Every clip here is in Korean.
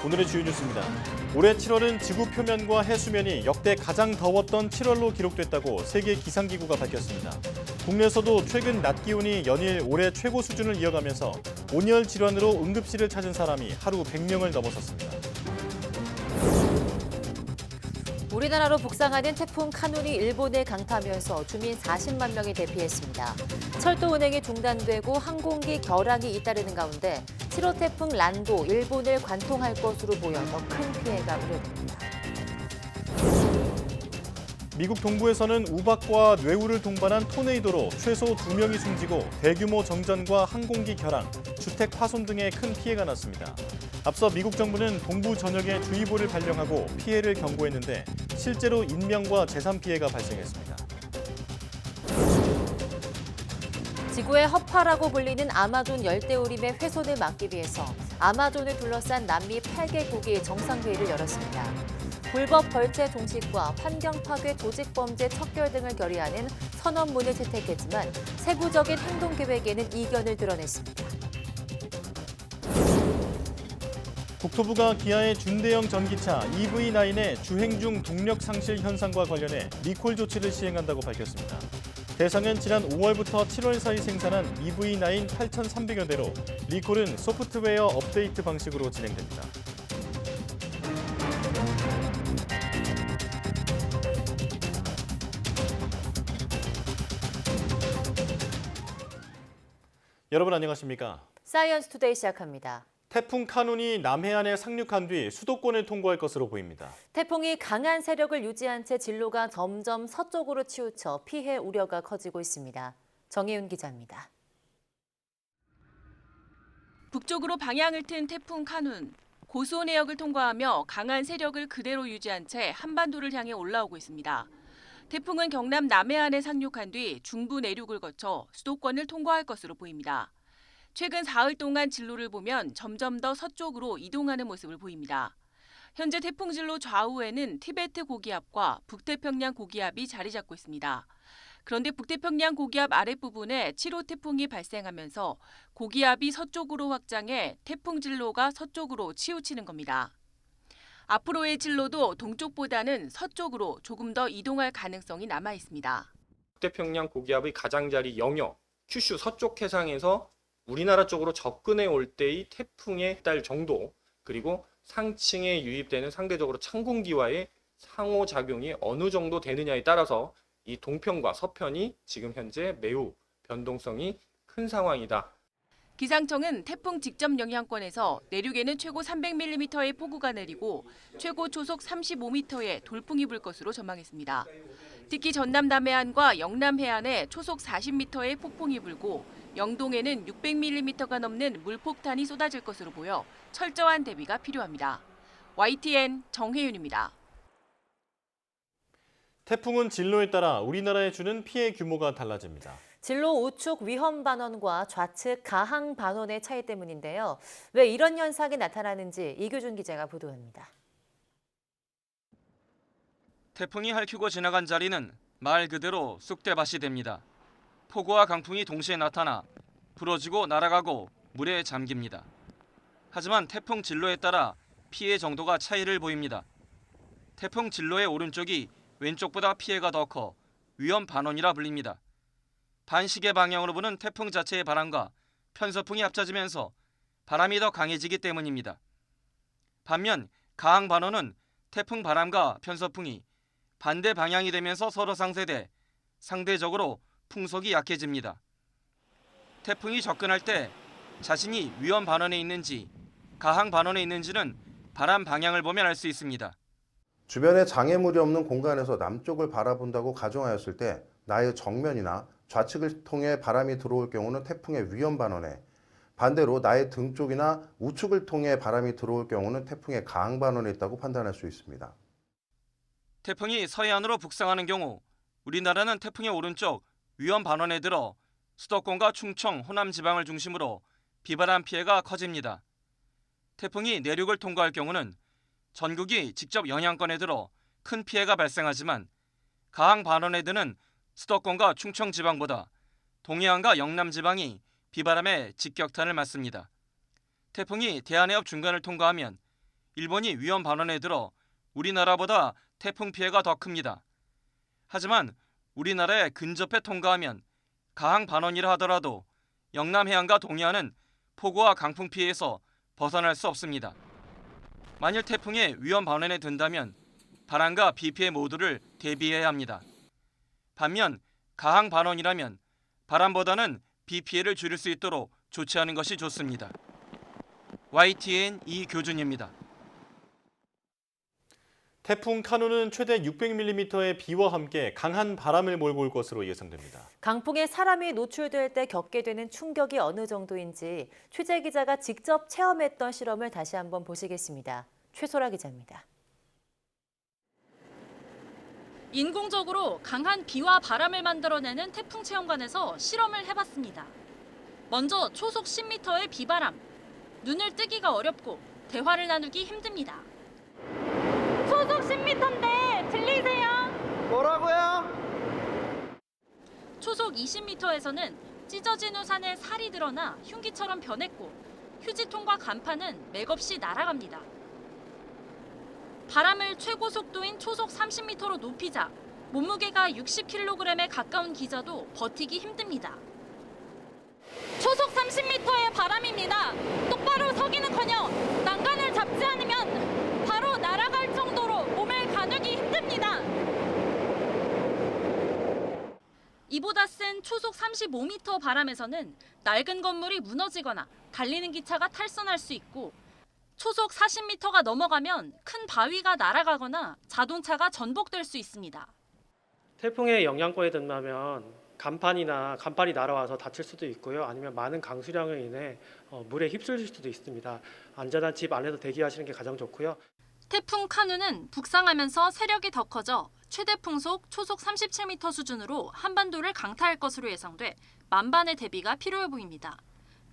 오늘의 주요 뉴스입니다. 올해 7월은 지구 표면과 해수면이 역대 가장 더웠던 7월로 기록됐다고 세계 기상기구가 밝혔습니다. 국내에서도 최근 낮 기온이 연일 올해 최고 수준을 이어가면서 온열 질환으로 응급실을 찾은 사람이 하루 100명을 넘어섰습니다. 우리나라로 북상하는 태풍 카눈이 일본에 강타하면서 주민 40만 명이 대피했습니다. 철도 운행이 중단되고 항공기 결항이 잇따르는 가운데 7호 태풍 란도 일본을 관통할 것으로 보여 더 큰 피해가 우려됩니다. 미국 동부에서는 우박과 뇌우를 동반한 토네이도로 최소 2명이 숨지고 대규모 정전과 항공기 결항, 주택 파손 등의 큰 피해가 났습니다. 앞서 미국 정부는 동부 전역에 주의보를 발령하고 피해를 경고했는데 실제로 인명과 재산 피해가 발생했습니다. 지구의 허파라고 불리는 아마존 열대우림의 훼손을 막기 위해서 아마존을 둘러싼 남미 8개국이 정상회의를 열었습니다. 불법 벌채 종식과 환경 파괴 조직 범죄 척결 등을 결의하는 선언문을 채택했지만 세부적인 행동 계획에는 이견을 드러냈습니다. 국토부가 기아의 준대형 전기차 EV9의 주행 중 동력 상실 현상과 관련해 리콜 조치를 시행한다고 밝혔습니다. 대상은 지난 5월부터 7월 사이 생산한 EV9 8,300여 대로 리콜은 소프트웨어 업데이트 방식으로 진행됩니다. 여러분 안녕하십니까? 사이언스 투데이 시작합니다. 태풍 카눈이 남해안에 상륙한 뒤 수도권을 통과할 것으로 보입니다. 태풍이 강한 세력을 유지한 채 진로가 점점 서쪽으로 치우쳐 피해 우려가 커지고 있습니다. 정혜윤 기자입니다. 북쪽으로 방향을 튼 태풍 카눈. 고수온 해역을 통과하며 강한 세력을 그대로 유지한 채 한반도를 향해 올라오고 있습니다. 태풍은 경남 남해안에 상륙한 뒤 중부 내륙을 거쳐 수도권을 통과할 것으로 보입니다. 최근 사흘 동안 진로를 보면 점점 더 서쪽으로 이동하는 모습을 보입니다. 현재 태풍 진로 좌우에는 티베트 고기압과 북태평양 고기압이 자리 잡고 있습니다. 그런데 북태평양 고기압 아랫부분에 7호 태풍이 발생하면서 고기압이 서쪽으로 확장해 태풍 진로가 서쪽으로 치우치는 겁니다. 앞으로의 진로도 동쪽보다는 서쪽으로 조금 더 이동할 가능성이 남아 있습니다. 북태평양 고기압의 가장자리 영역, 큐슈 서쪽 해상에서 우리나라 쪽으로 접근해 올 때의 태풍의 딸 정도, 그리고 상층에 유입되는 상대적으로 찬 공기와의 상호작용이 어느 정도 되느냐에 따라서 이 동편과 서편이 지금 현재 매우 변동성이 큰 상황이다. 기상청은 태풍 직접 영향권에서 내륙에는 최고 300mm의 폭우가 내리고 최고 초속 35m의 돌풍이 불 것으로 전망했습니다. 특히 전남 남해안과 영남 해안에 초속 40m의 폭풍이 불고 영동에는 600mm가 넘는 물폭탄이 쏟아질 것으로 보여 철저한 대비가 필요합니다. YTN 정혜윤입니다. 태풍은 진로에 따라 우리나라에 주는 피해 규모가 달라집니다. 진로 우측 위험 반원과 좌측 가항 반원의 차이 때문인데요. 왜 이런 현상이 나타나는지 이규준 기자가 보도합니다. 태풍이 핥히고 지나간 자리는 말 그대로 쑥대밭이 됩니다. 폭우와 강풍이 동시에 나타나 부러지고 날아가고 물에 잠깁니다. 하지만 태풍 진로에 따라 피해 정도가 차이를 보입니다. 태풍 진로의 오른쪽이 왼쪽보다 피해가 더 커 위험 반원이라 불립니다. 반시계 방향으로 부는 태풍 자체의 바람과 편서풍이 합쳐지면서 바람이 더 강해지기 때문입니다. 반면 가항 반원은 태풍 바람과 편서풍이 반대 방향이 되면서 서로 상쇄돼 상대적으로 풍속이 약해집니다. 태풍이 접근할 때 자신이 위험 반원에 있는지 가항 반원에 있는지는 바람 방향을 보면 알 수 있습니다. 주변에 장애물이 없는 공간에서 남쪽을 바라본다고 가정하였을 때 나의 정면이나 좌측을 통해 바람이 들어올 경우는 태풍의 위험 반원에, 반대로 나의 등 쪽이나 우측을 통해 바람이 들어올 경우는 태풍의 가항 반원에 있다고 판단할 수 있습니다. 태풍이 서해안으로 북상하는 경우 우리나라는 태풍의 오른쪽 위험 반원에 들어 수도권과 충청, 호남 지방을 중심으로 비바람 피해가 커집니다. 태풍이 내륙을 통과할 경우는 전국이 직접 영향권에 들어 큰 피해가 발생하지만 가항 반원에 드는 수도권과 충청 지방보다 동해안과 영남 지방이 비바람에 직격탄을 맞습니다. 태풍이 대한해협 중간을 통과하면 일본이 위험 반원에 들어 우리나라보다 태풍 피해가 더 큽니다. 하지만 우리나라에 근접해 통과하면 가항 반원이라 하더라도 영남 해안과 동해안은 폭우와 강풍 피해에서 벗어날 수 없습니다. 만일 태풍의 위험 반원에 든다면 바람과 비 피해 모두를 대비해야 합니다. 반면 가항 반원이라면 바람보다는 비 피해를 줄일 수 있도록 조치하는 것이 좋습니다. YTN 이교준입니다. 태풍 카누는 최대 600mm의 비와 함께 강한 바람을 몰고 올 것으로 예상됩니다. 강풍에 사람이 노출될 때 겪게 되는 충격이 어느 정도인지 취재 기자가 직접 체험했던 실험을 다시 한번 보시겠습니다. 최소라 기자입니다. 인공적으로 강한 비와 바람을 만들어내는 태풍 체험관에서 실험을 해봤습니다. 먼저 초속 10m의 비바람. 눈을 뜨기가 어렵고 대화를 나누기 힘듭니다. 초속 10m인데 들리세요? 뭐라고요? 초속 20m에서는 찢어진 우산에 살이 드러나 흉기처럼 변했고 휴지통과 간판은 맥없이 날아갑니다. 바람을 최고 속도인 초속 30m로 높이자 몸무게가 60kg에 가까운 기자도 버티기 힘듭니다. 초속 30m의 바람입니다. 똑바로 서기는커녕 난간을 잡지 않으면 바로 날아갈 정도로 몸을 가누기 힘듭니다. 이보다 센 초속 35m 바람에서는 낡은 건물이 무너지거나 달리는 기차가 탈선할 수 있고 초속 40m가 넘어가면 큰 바위가 날아가거나 자동차가 전복될 수 있습니다. 태풍의 영향권에 든다면 간판이 날아와서 다칠 수도 있고요. 아니면 많은 강수량으로 인해 물에 휩쓸릴 수도 있습니다. 안전한 집 안에서 대기하시는 게 가장 좋고요. 태풍 카누는 북상하면서 세력이 더 커져 최대 풍속 초속 37m 수준으로 한반도를 강타할 것으로 예상돼 만반의 대비가 필요해 보입니다.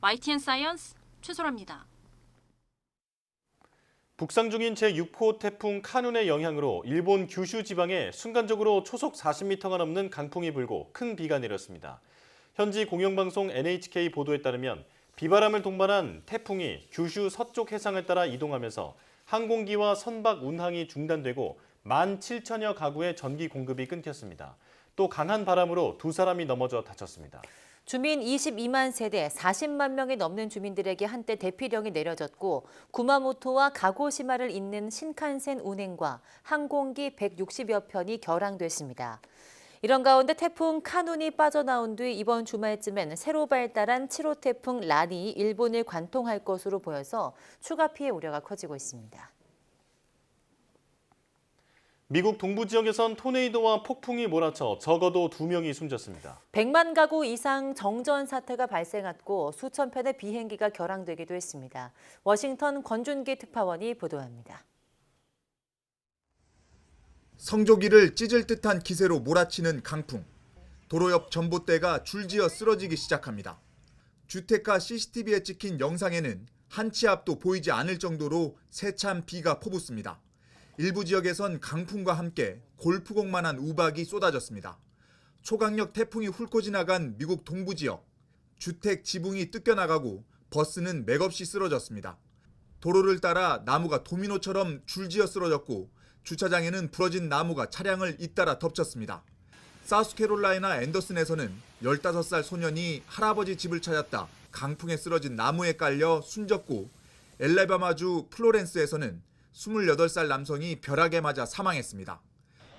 YTN 사이언스 최소라입니다. 북상 중인 제6호 태풍 카눈의 영향으로 일본 규슈 지방에 순간적으로 초속 40m가 넘는 강풍이 불고 큰 비가 내렸습니다. 현지 공영방송 NHK 보도에 따르면 비바람을 동반한 태풍이 규슈 서쪽 해상을 따라 이동하면서 항공기와 선박 운항이 중단되고 17,000여 가구의 전기 공급이 끊겼습니다. 또 강한 바람으로 2사람이 넘어져 다쳤습니다. 주민 22만 세대 40만 명이 넘는 주민들에게 한때 대피령이 내려졌고 구마모토와 가고시마를 잇는 신칸센 운행과 항공기 160여 편이 결항됐습니다. 이런 가운데 태풍 카눈이 빠져나온 뒤 이번 주말쯤엔 새로 발달한 7호 태풍 란이 일본을 관통할 것으로 보여서 추가 피해 우려가 커지고 있습니다. 미국 동부 지역에선 토네이도와 폭풍이 몰아쳐 적어도 2명이 숨졌습니다. 100만 가구 이상 정전 사태가 발생했고 수천 편의 비행기가 결항되기도 했습니다. 워싱턴 권준기 특파원이 보도합니다. 성조기를 찢을 듯한 기세로 몰아치는 강풍. 도로 옆 전봇대가 줄지어 쓰러지기 시작합니다. 주택가 CCTV에 찍힌 영상에는 한 치 앞도 보이지 않을 정도로 세찬 비가 퍼붓습니다. 일부 지역에선 강풍과 함께 골프공만한 우박이 쏟아졌습니다. 초강력 태풍이 훑고 지나간 미국 동부 지역. 주택 지붕이 뜯겨나가고 버스는 맥없이 쓰러졌습니다. 도로를 따라 나무가 도미노처럼 줄지어 쓰러졌고 주차장에는 부러진 나무가 차량을 잇따라 덮쳤습니다. 사우스캐롤라이나 앤더슨에서는 15살 소년이 할아버지 집을 찾았다 강풍에 쓰러진 나무에 깔려 숨졌고 엘레바마주 플로렌스에서는 28살 남성이 벼락에 맞아 사망했습니다.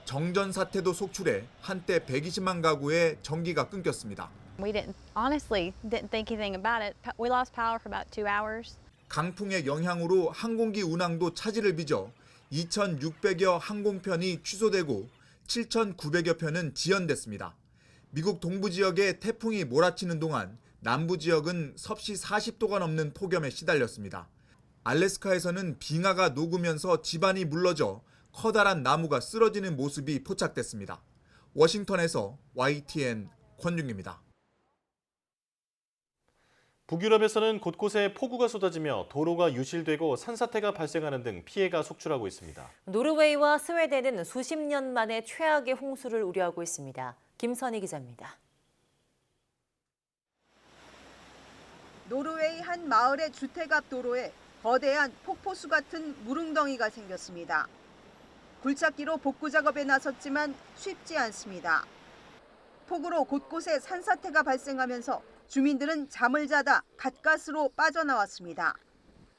정전 사태도 속출해 한때 120만 가구의 전기가 끊겼습니다. We honestly didn't think anything about it. We lost power for about 2 hours. 강풍의 영향으로 항공기 운항도 차질을 빚어 2,600여 항공편이 취소되고 7,900여 편은 지연됐습니다. 미국 동부 지역에 태풍이 몰아치는 동안 남부 지역은 섭씨 40도가 넘는 폭염에 시달렸습니다. 알래스카에서는 빙하가 녹으면서 집안이 물러져 커다란 나무가 쓰러지는 모습이 포착됐습니다. 워싱턴에서 YTN 권준기입니다. 북유럽에서는 곳곳에 폭우가 쏟아지며 도로가 유실되고 산사태가 발생하는 등 피해가 속출하고 있습니다. 노르웨이와 스웨덴은 수십 년 만에 최악의 홍수를 우려하고 있습니다. 김선희 기자입니다. 노르웨이 한 마을의 주택 앞 도로에 거대한 폭포수 같은 물웅덩이가 생겼습니다. 굴착기로 복구 작업에 나섰지만 쉽지 않습니다. 폭우로 곳곳에 산사태가 발생하면서 주민들은 잠을 자다 가까스로 빠져나왔습니다.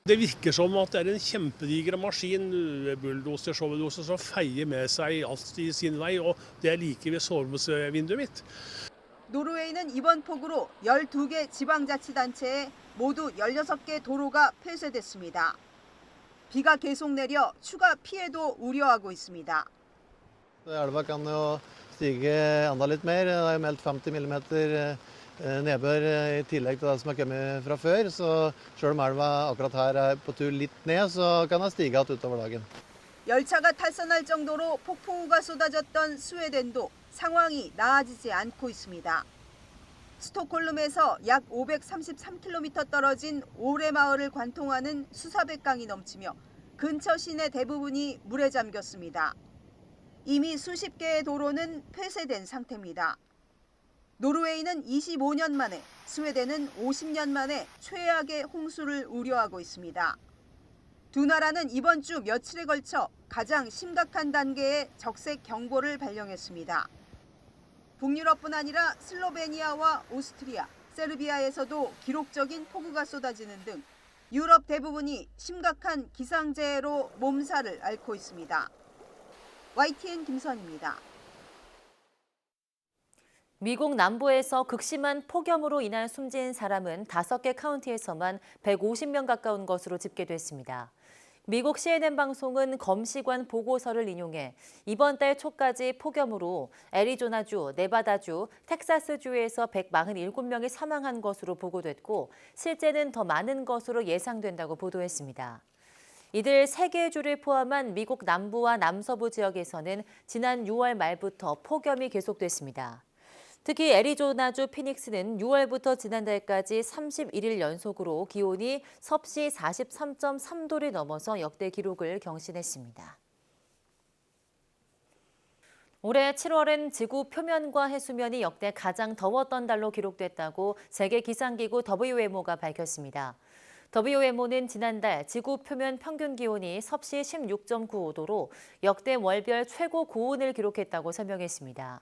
Det virker som at det er en kjempediger maskin, bulldoser, showbulldoser, som feier med seg alt i sin vei, og det er like ved soveromsvinduet mitt. 노르웨이는 이번 폭우로 12개 지방자치단체에 모두 16개 도로가 폐쇄됐습니다. 비가 계속 내려 추가 피해도 우려하고 있습니다. Elva kan jo stige enda litt mer. Det er jo meldt 50 millimeter nedbør i tillegg til det som har kommet fra før. Så selv om elva akkurat her er på tur litt ned, så kan det stige igjen utover dagen. 열차가 탈선할 정도로 폭풍우가 쏟아졌던 스웨덴도 상황이 나아지지 않고 있습니다. 스톡홀름에서 약 533km 떨어진 오레 마을을 관통하는 수사백 강이 넘치며 근처 시내 대부분이 물에 잠겼습니다. 이미 수십 개의 도로는 폐쇄된 상태입니다. 노르웨이는 25년 만에, 스웨덴은 50년 만에 최악의 홍수를 우려하고 있습니다. 두 나라는 이번 주 며칠에 걸쳐 가장 심각한 단계의 적색 경보를 발령했습니다. 북유럽뿐 아니라 슬로베니아와 오스트리아, 세르비아에서도 기록적인 폭우가 쏟아지는 등 유럽 대부분이 심각한 기상재해로 몸살을 앓고 있습니다. YTN 김선입니다. 미국 남부에서 극심한 폭염으로 인한 숨진 사람은 5개 카운티에서만 150명 가까운 것으로 집계됐습니다. 미국 CNN 방송은 검시관 보고서를 인용해 이번 달 초까지 폭염으로 애리조나주, 네바다주, 텍사스주에서 147명이 사망한 것으로 보고됐고 실제는 더 많은 것으로 예상된다고 보도했습니다. 이들 3개의 주를 포함한 미국 남부와 남서부 지역에서는 지난 6월 말부터 폭염이 계속됐습니다. 특히 애리조나주 피닉스는 6월부터 지난달까지 31일 연속으로 기온이 섭씨 43.3도를 넘어서 역대 기록을 경신했습니다. 올해 7월은 지구 표면과 해수면이 역대 가장 더웠던 달로 기록됐다고 세계기상기구 WMO가 밝혔습니다. WMO는 지난달 지구 표면 평균 기온이 섭씨 16.95도로 역대 월별 최고 고온을 기록했다고 설명했습니다.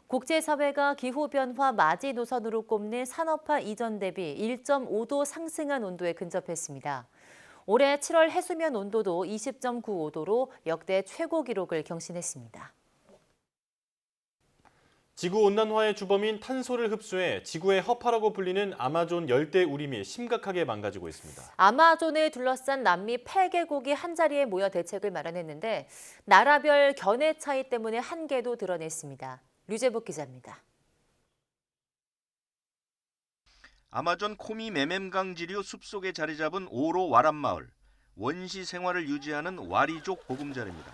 국제사회가 기후변화 마지노선으로 꼽는 산업화 이전 대비 1.5도 상승한 온도에 근접했습니다. 올해 7월 해수면 온도도 20.95도로 역대 최고 기록을 경신했습니다. 지구온난화의 주범인 탄소를 흡수해 지구의 허파라고 불리는 아마존 열대우림이 심각하게 망가지고 있습니다. 아마존을 둘러싼 남미 8개국이 한자리에 모여 대책을 마련했는데 나라별 견해 차이 때문에 한계도 드러냈습니다. 류재복 기자입니다. 아마존 코미 메멤강 지류 숲속에 자리 잡은 오로 와란 마을. 원시 생활을 유지하는 와리족 보금자리입니다.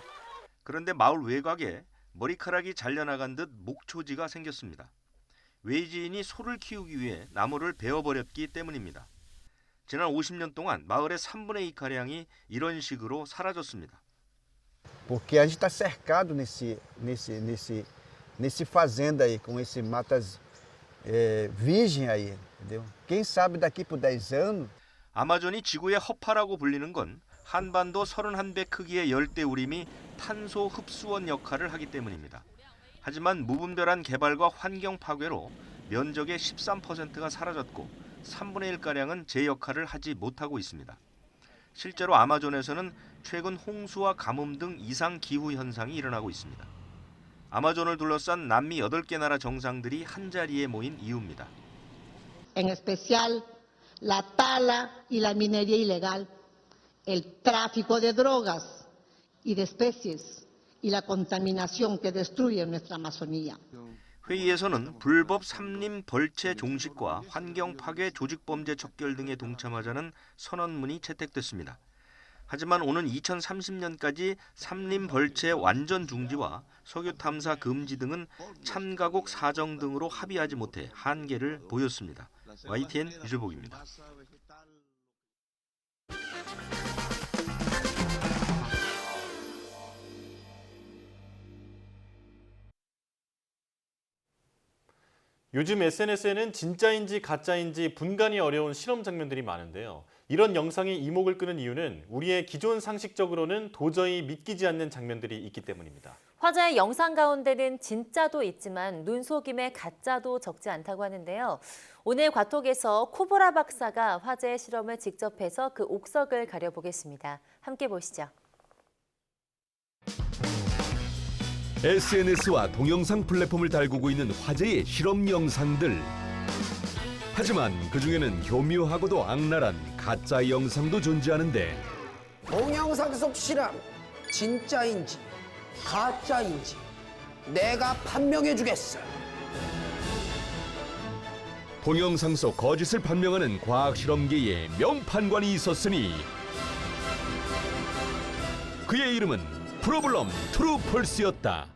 그런데 마을 외곽에 머리카락이 잘려나간 듯 목초지가 생겼습니다. 외지인이 소를 키우기 위해 나무를 베어버렸기 때문입니다. 지난 50년 동안 마을의 3분의 2가량이 이런 식으로 사라졌습니다. Porque a gente está cercado nesse fazenda aí, com esse matas virgem aí, entendeu? Quem sabe daqui por 10 anos. 아마존이 지구의 허파라고 불리는 건 한반도 31배 크기의 열대우림이 탄소 흡수원 역할을 하기 때문입니다. 하지만 무분별한 개발과 환경 파괴로 면적의 13%가 사라졌고 3분의 1가량은 제 역할을 하지 못하고 있습니다. 실제로 아마존에서는 최근 홍수와 가뭄 등 이상 기후 현상이 일어나고 있습니다. 아마존을 둘러싼 남미 8개 나라 정상들이 한자리에 모인 이유입니다. En especial la tala y la minería ilegal, el tráfico de drogas y de especies y la contaminación que destruye nuestra Amazonía. 회의에서는 불법 삼림 벌채 종식과 환경 파괴 조직 범죄 척결 등에 동참하자는 선언문이 채택됐습니다. 하지만 오는 2030년까지 삼림 벌채 완전 중지와 석유 탐사 금지 등은 참가국 사정 등으로 합의하지 못해 한계를 보였습니다. YTN 유재복입니다. 요즘 SNS에는 진짜인지 가짜인지 분간이 어려운 실험 장면들이 많은데요. 이런 영상이 이목을 끄는 이유는 우리의 기존 상식적으로는 도저히 믿기지 않는 장면들이 있기 때문입니다. 화제의 영상 가운데는 진짜도 있지만 눈속임의 가짜도 적지 않다고 하는데요. 오늘 과톡에서 코보라 박사가 화제의 실험을 직접 해서 그 옥석을 가려보겠습니다. 함께 보시죠. SNS와 동영상 플랫폼을 달구고 있는 화제의 실험 영상들. 하지만 그중에는 교묘하고도 악랄한 가짜 영상도 존재하는데 동영상 속 실험 진짜인지 가짜인지 내가 판명해 주겠어. 동영상 속 거짓을 판명하는 과학 실험계의 명판관이 있었으니 그의 이름은 프로블럼 트루펄스였다.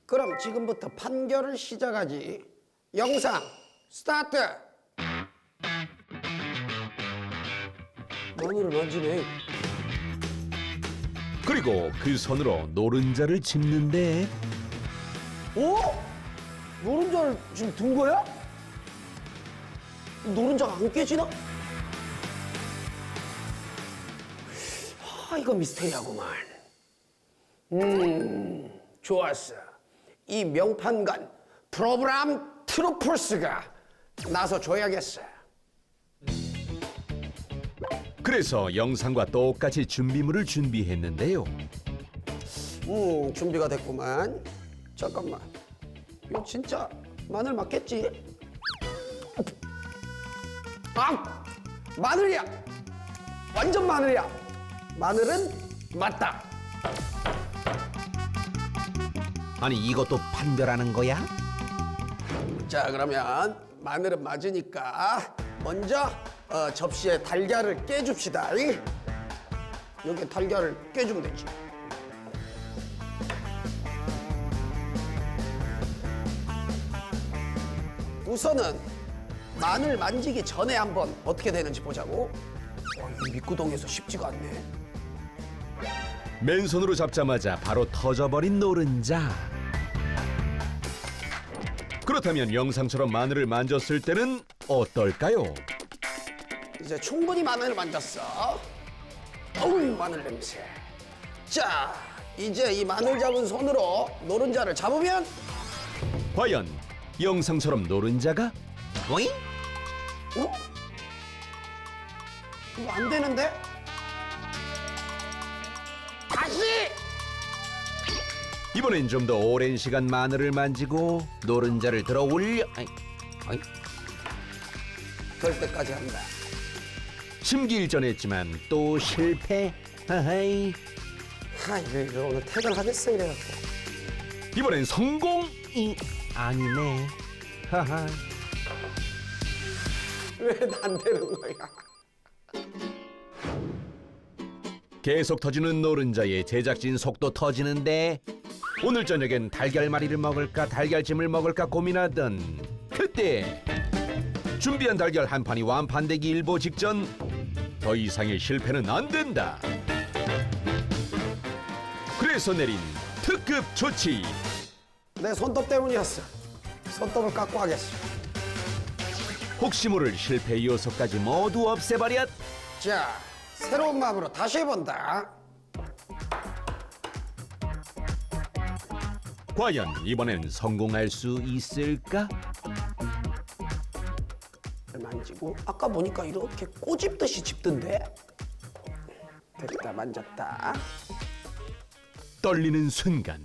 그럼 지금부터 판결을 시작하지. 영상 스타트. 마늘을 만지네. 그리고 그 손으로 노른자를 짚는데 오? 노른자를 지금 든 거야? 노른자가 안 깨지나? 이거 미스테리하구만. 좋았어. 이 명판관 프로브람 트루펄스가 나서줘야겠어. 그래서 영상과 똑같이 준비물을 준비했는데요. 준비가 됐구만. 잠깐만. 이거 진짜 마늘 맞겠지? 아! 마늘이야! 완전 마늘이야! 마늘은 맞다. 아니 이것도 판별하는 거야? 자, 그러면 마늘은 맞으니까 먼저 접시에 달걀을 깨줍시다. 여기 달걀을 깨주면 되지. 우선은 마늘 만지기 전에 한번 어떻게 되는지 보자고. 이 밑구덩이에서 쉽지가 않네. 맨손으로 잡자마자 바로 터져버린 노른자. 그렇다면 영상처럼 마늘을 만졌을 때는 어떨까요? 이제 충분히 마늘을 만졌어. 어우, 마늘 냄새. 자, 이제 이 마늘 잡은 손으로 노른자를 잡으면 과연 영상처럼 노른자가 오잉? 어? 이거 안 되는데? 다시! 이번엔 좀 더 오랜 시간 마늘을 만지고 노른자를 들어 올려 될 때까지 한다. 심기일전했지만 또 실패. 하하이. 이거 오늘 퇴근하겠어 이래갖고. 이번엔 성공이 아니네. 하하. 왜 안 되는 거야? 계속 터지는 노른자에 제작진 속도 터지는데 오늘 저녁엔 달걀말이를 먹을까 달걀찜을 먹을까 고민하던 그때 준비한 달걀 한 판이 완판되기 일보 직전. 더 이상의 실패는 안 된다. 그래서 내린 특급 조치. 내 손톱 때문이었어. 손톱을 깎고 하겠어. 혹시 모를 실패 요소까지 모두 없애버렸. 자, 새로운 마음으로 다시 해본다. 과연 이번엔 성공할 수 있을까? 만지고 아까 보니까 이렇게 꼬집듯이 집던데. 됐다, 만졌다. 떨리는 순간.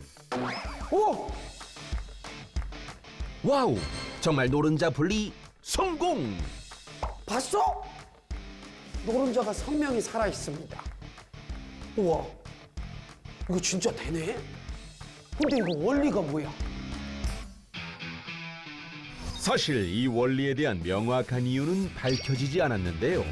오! 와우! 정말 노른자 분리 성공! 봤어? 노른자가 선명히 살아있습니다. 우와, 이거 진짜 되네? 근데 이거 원리가 뭐야? 사실 이 원리에 대한 명확한 이유는 밝혀지지 않았는데요.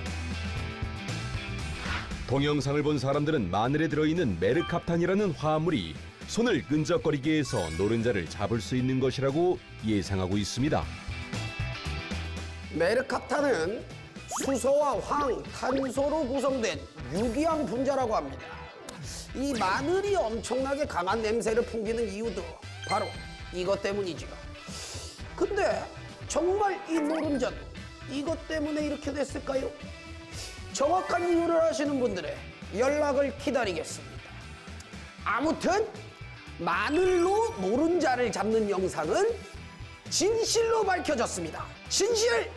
동영상을 본 사람들은 마늘에 들어있는 메르캅탄이라는 화합물이 손을 끈적거리게 해서 노른자를 잡을 수 있는 것이라고 예상하고 있습니다. 메르캅탄은 수소와 황, 탄소로 구성된 유기황 분자라고 합니다. 이 마늘이 엄청나게 강한 냄새를 풍기는 이유도 바로 이것 때문이죠. 근데 정말 이 노른자는 이것 때문에 이렇게 됐을까요? 정확한 이유를 아시는 분들의 연락을 기다리겠습니다. 아무튼 마늘로 노른자를 잡는 영상은 진실로 밝혀졌습니다. 진실!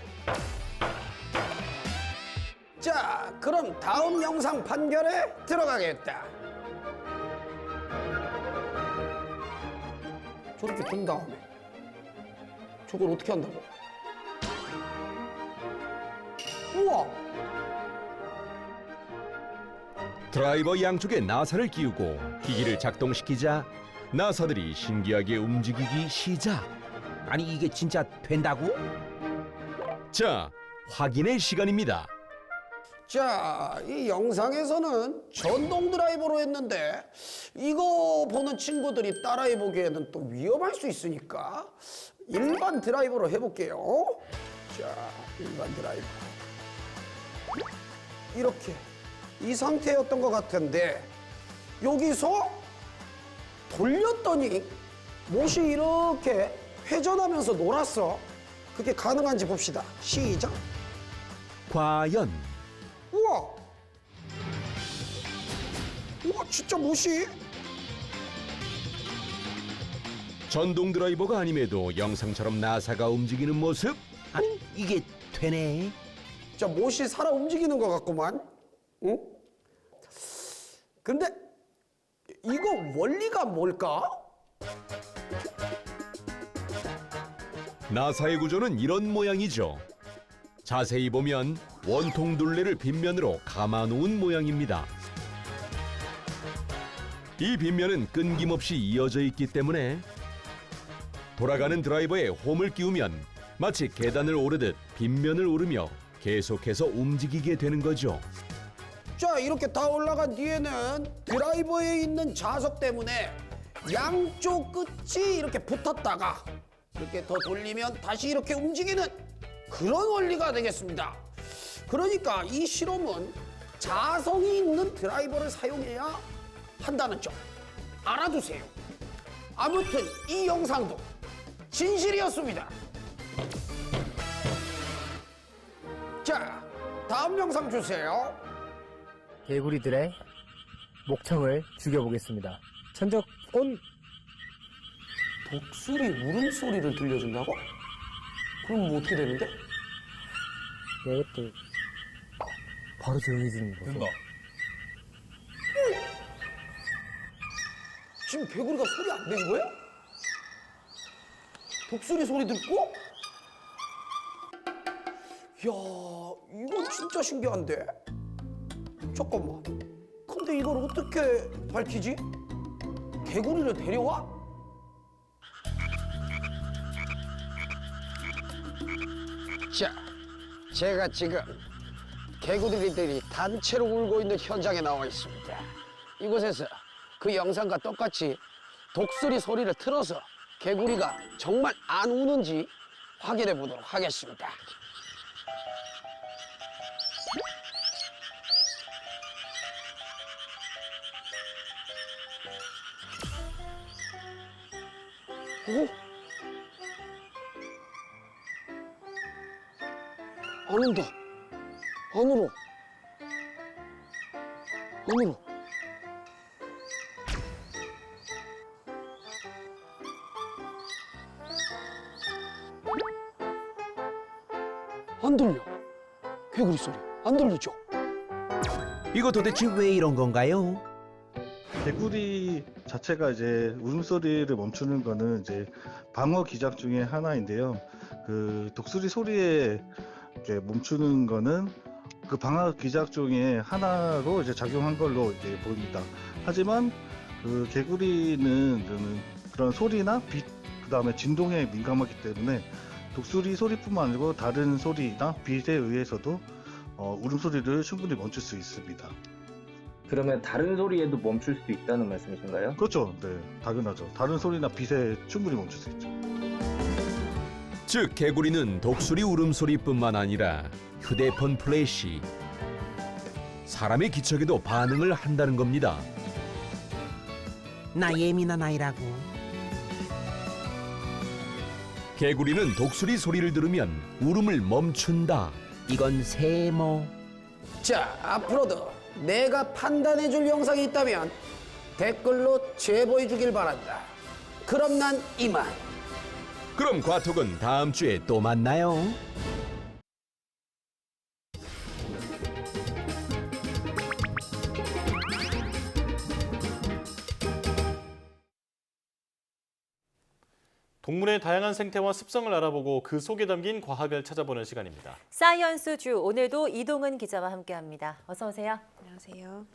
자, 그럼 다음 영상 판결에 들어가겠다. 저렇게 든 다음에 저걸 어떻게 한다고? 우와! 드라이버 양쪽에 나사를 끼우고 기기를 작동시키자 나사들이 신기하게 움직이기 시작. 아니 이게 진짜 된다고? 자, 확인의 시간입니다. 자, 이 영상에서는 전동 드라이버로 했는데 이거 보는 친구들이 따라해보기에는 또 위험할 수 있으니까 일반 드라이버로 해볼게요. 자, 일반 드라이버. 이렇게 이 상태였던 것 같은데 여기서 돌렸더니 못이 이렇게 회전하면서 놀았어. 그게 가능한지 봅시다. 시작. 과연 우와! 우와, 진짜 못이? 전동 드라이버가 아님에도 영상처럼 나사가 움직이는 모습? 아니 이게 되네. 자, 못이 살아 움직이는 것 같구만. 응? 근데 이거 원리가 뭘까? 나사의 구조는 이런 모양이죠. 자세히 보면 원통 둘레를 빗면으로 감아놓은 모양입니다. 이 빗면은 끊김없이 이어져 있기 때문에 돌아가는 드라이버에 홈을 끼우면 마치 계단을 오르듯 빗면을 오르며 계속해서 움직이게 되는 거죠. 자, 이렇게 다 올라간 뒤에는 드라이버에 있는 자석 때문에 양쪽 끝이 이렇게 붙었다가 이렇게 더 돌리면 다시 이렇게 움직이는 그런 원리가 되겠습니다. 그러니까 이 실험은 자성이 있는 드라이버를 사용해야 한다는 점 알아두세요. 아무튼 이 영상도 진실이었습니다. 자, 다음 영상 주세요. 개구리들의 목청을 죽여보겠습니다. 천적 온! 독수리 울음소리를 들려준다고? 그럼 뭐 어떻게 되는데? 이것도 바로 조용해지는 거죠. 된다. 지금 개구리가 소리 안 낸 거야? 독수리 소리 듣고? 이야, 이건 진짜 신기한데? 잠깐만. 근데 이걸 어떻게 밝히지? 개구리를 데려와? 자, 제가 지금 개구리들이 단체로 울고 있는 현장에 나와 있습니다. 이곳에서 그 영상과 똑같이 독수리 소리를 틀어서 개구리가 정말 안 우는지 확인해 보도록 하겠습니다. 오? 안 온다. 안으로. 안으로. 안 들려. 개구리 소리. 안 들리죠? 이거 도대체 왜 이런 건가요? 개구리 자체가 이제 울음소리를 멈추는 거는 이제 방어 기작 중에 하나인데요. 그 독수리 소리에 이렇게 멈추는 거는 그 방어 기작 중에 하나로 이제 작용한 걸로 이제 보입니다. 하지만 그 개구리는 그런 소리나 빛, 그다음에 진동에 민감하기 때문에 독수리 소리뿐만 아니고 다른 소리나 빛에 의해서도 울음소리를 충분히 멈출 수 있습니다. 그러면 다른 소리에도 멈출 수 있다는 말씀이신가요? 그렇죠. 네, 당연하죠. 다른 소리나 빛에 충분히 멈출 수 있죠. 즉 개구리는 독수리 울음소리뿐만 아니라 휴대폰 플래시, 사람의 기척에도 반응을 한다는 겁니다. 나 예민한 아이라고. 개구리는 독수리 소리를 들으면 울음을 멈춘다. 이건 세모. 자, 앞으로도 내가 판단해줄 영상이 있다면 댓글로 제보해 주길 바란다. 그럼 난 이만. 그럼 과톡은 다음 주에 또 만나요. 동물의 다양한 생태와 습성을 알아보고 그 속에 담긴 과학을 찾아보는 시간입니다. 사이언스 주 오늘도 이동은 기자와 함께합니다. 어서 오세요. 안녕하세요.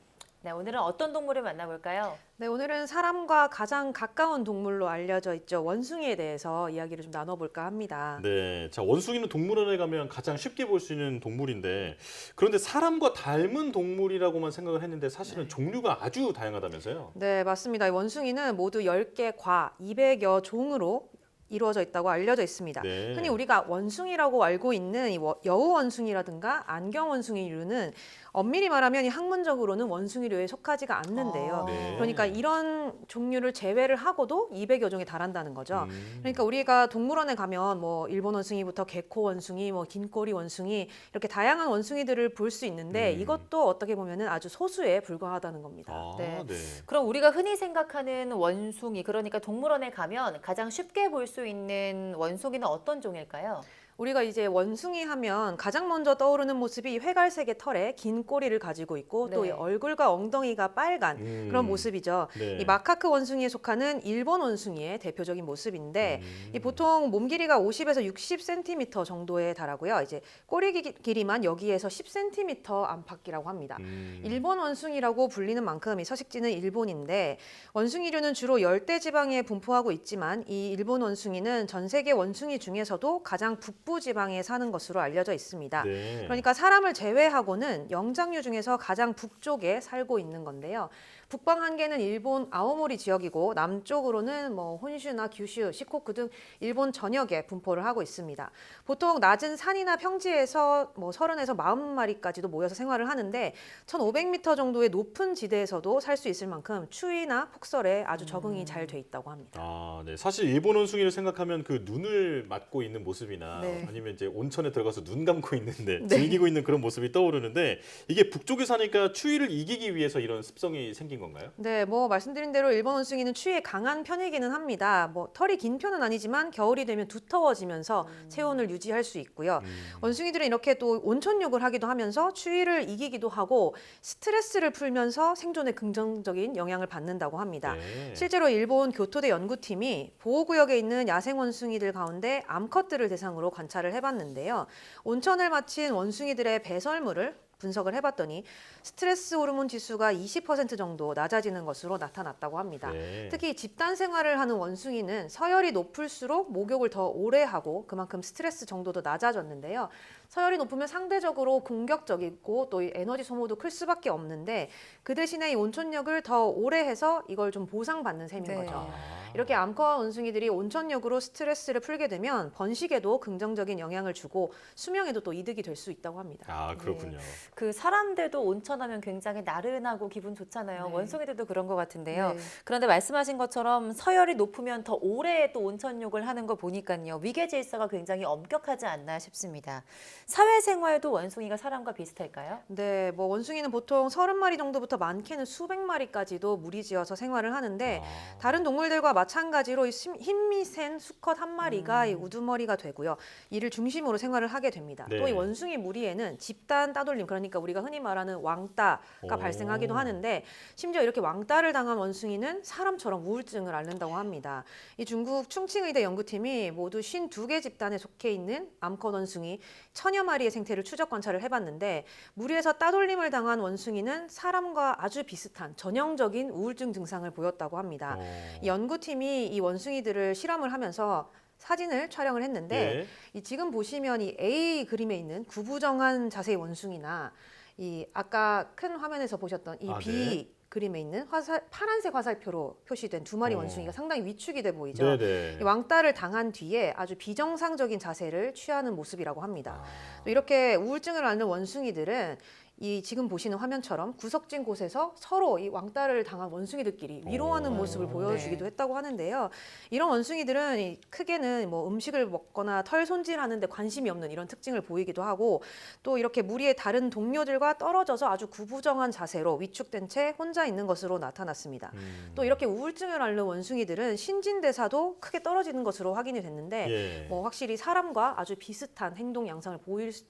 네, 오늘은 어떤 동물을 만나볼까요? 네, 오늘은 사람과 가장 가까운 동물로 알려져 있죠. 원숭이에 대해서 이야기를 좀 나눠볼까 합니다. 네, 자 원숭이는 동물원에 가면 가장 쉽게 볼 수 있는 동물인데 그런데 사람과 닮은 동물이라고만 생각을 했는데 사실은 종류가 아주 다양하다면서요? 네, 맞습니다. 이 원숭이는 모두 10개 과 200여 종으로 이루어져 있다고 알려져 있습니다. 네. 흔히 우리가 원숭이라고 알고 있는 이 여우 원숭이라든가 안경 원숭이류는 엄밀히 말하면 이 학문적으로는 원숭이류에 속하지가 않는데요. 네. 그러니까 이런 종류를 제외를 하고도 200여 종에 달한다는 거죠. 그러니까 우리가 동물원에 가면 뭐 일본 원숭이부터 개코 원숭이, 뭐 긴꼬리 원숭이 이렇게 다양한 원숭이들을 볼 수 있는데 이것도 어떻게 보면은 아주 소수에 불과하다는 겁니다. 네. 그럼 우리가 흔히 생각하는 원숭이, 그러니까 동물원에 가면 가장 쉽게 볼 수 있는 원숭이는 어떤 종일까요? 우리가 이제 원숭이 하면 가장 먼저 떠오르는 모습이 회갈색의 털에 긴 꼬리를 가지고 있고 또 이 얼굴과 엉덩이가 빨간 그런 모습이죠. 네. 이 마카크 원숭이에 속하는 일본 원숭이의 대표적인 모습인데 이 보통 몸 길이가 50에서 60cm 정도에 달하고요. 이제 꼬리 길이만 여기에서 10cm 안팎이라고 합니다. 일본 원숭이라고 불리는 만큼 이 서식지는 일본인데 원숭이류는 주로 열대 지방에 분포하고 있지만 이 일본 원숭이는 전 세계 원숭이 중에서도 가장 북부 지방에 사는 것으로 알려져 있습니다. 네. 그러니까 사람을 제외하고는 영장류 중에서 가장 북쪽에 살고 있는 건데요. 북방 한계는 일본 아오모리 지역이고 남쪽으로는 뭐 혼슈나 규슈, 시코쿠 등 일본 전역에 분포를 하고 있습니다. 보통 낮은 산이나 평지에서 뭐 30에서 40마리까지도 모여서 생활을 하는데 1500m 정도의 높은 지대에서도 살 수 있을 만큼 추위나 폭설에 아주 적응이 잘 돼 있다고 합니다. 아, 네. 사실 일본 원숭이를 생각하면 그 눈을 맞고 있는 모습이나 네. 아니면 이제 온천에 들어가서 눈 감고 있는데 네. 즐기고 있는 그런 모습이 떠오르는데 이게 북쪽에 사니까 추위를 이기기 위해서 이런 습성이 생긴 건가요? 네, 뭐 말씀드린 대로 일본 원숭이는 추위에 강한 편이기는 합니다. 뭐 털이 긴 편은 아니지만 겨울이 되면 두터워지면서 체온을 유지할 수 있고요. 원숭이들은 이렇게 또 온천욕을 하기도 하면서 추위를 이기기도 하고 스트레스를 풀면서 생존에 긍정적인 영향을 받는다고 합니다. 네. 실제로 일본 교토대 연구팀이 보호구역에 있는 야생 원숭이들 가운데 암컷들을 대상으로 관찰을 해봤는데요. 온천을 마친 원숭이들의 배설물을 분석을 해봤더니 스트레스 호르몬 지수가 20% 정도 낮아지는 것으로 나타났다고 합니다. 네. 특히 집단 생활을 하는 원숭이는 서열이 높을수록 목욕을 더 오래 하고 그만큼 스트레스 정도도 낮아졌는데요. 서열이 높으면 상대적으로 공격적이고 또 이 에너지 소모도 클 수밖에 없는데 그 대신에 이 온천욕을 더 오래 해서 이걸 좀 보상받는 셈인 거죠. 이렇게 암컷 원숭이들이 온천욕으로 스트레스를 풀게 되면 번식에도 긍정적인 영향을 주고 수명에도 또 이득이 될 수 있다고 합니다. 아, 그렇군요. 그 사람들도 온천하면 굉장히 나른하고 기분 좋잖아요. 네. 원숭이들도 그런 것 같은데요. 네. 그런데 말씀하신 것처럼 서열이 높으면 더 오래 또 온천욕을 하는 거 보니까요. 위계 질서가 굉장히 엄격하지 않나 싶습니다. 사회생활도 원숭이가 사람과 비슷할까요? 네, 뭐 원숭이는 보통 30마리 정도부터 많게는 수백 마리까지도 무리지어서 생활을 하는데 다른 동물들과 마찬가지로 이 힘이 센 수컷 한 마리가 이 우두머리가 되고요. 이를 중심으로 생활을 하게 됩니다. 네. 또 이 원숭이 무리에는 집단 따돌림, 그러니까 우리가 흔히 말하는 왕따가 발생하기도 하는데 심지어 이렇게 왕따를 당한 원숭이는 사람처럼 우울증을 앓는다고 합니다. 이 중국 충칭의대 연구팀이 모두 52개 집단에 속해 있는 암컷 원숭이 1000여 마리의 생태를 추적 관찰을 해봤는데 무리에서 따돌림을 당한 원숭이는 사람과 아주 비슷한 전형적인 우울증 증상을 보였다고 합니다. 이 연구팀이 이 원숭이들을 실험을 하면서 사진을 촬영을 했는데 이 지금 보시면 이 A 그림에 있는 구부정한 자세의 원숭이나 이 아까 큰 화면에서 보셨던 이 B 그림에 있는 파란색 화살표로 표시된 두 마리 원숭이가 상당히 위축이 돼 보이죠. 네네. 이 왕따를 당한 뒤에 아주 비정상적인 자세를 취하는 모습이라고 합니다. 또 이렇게 우울증을 앓는 원숭이들은 이 지금 보시는 화면처럼 구석진 곳에서 서로 이 왕따를 당한 원숭이들끼리 위로하는 모습을 보여주기도 했다고 하는데요. 이런 원숭이들은 이 크게는 뭐 음식을 먹거나 털 손질하는데 관심이 없는 이런 특징을 보이기도 하고 또 이렇게 무리의 다른 동료들과 떨어져서 아주 구부정한 자세로 위축된 채 혼자 있는 것으로 나타났습니다. 또 이렇게 우울증을 앓는 원숭이들은 신진대사도 크게 떨어지는 것으로 확인이 됐는데 뭐 확실히 사람과 아주 비슷한 행동 양상을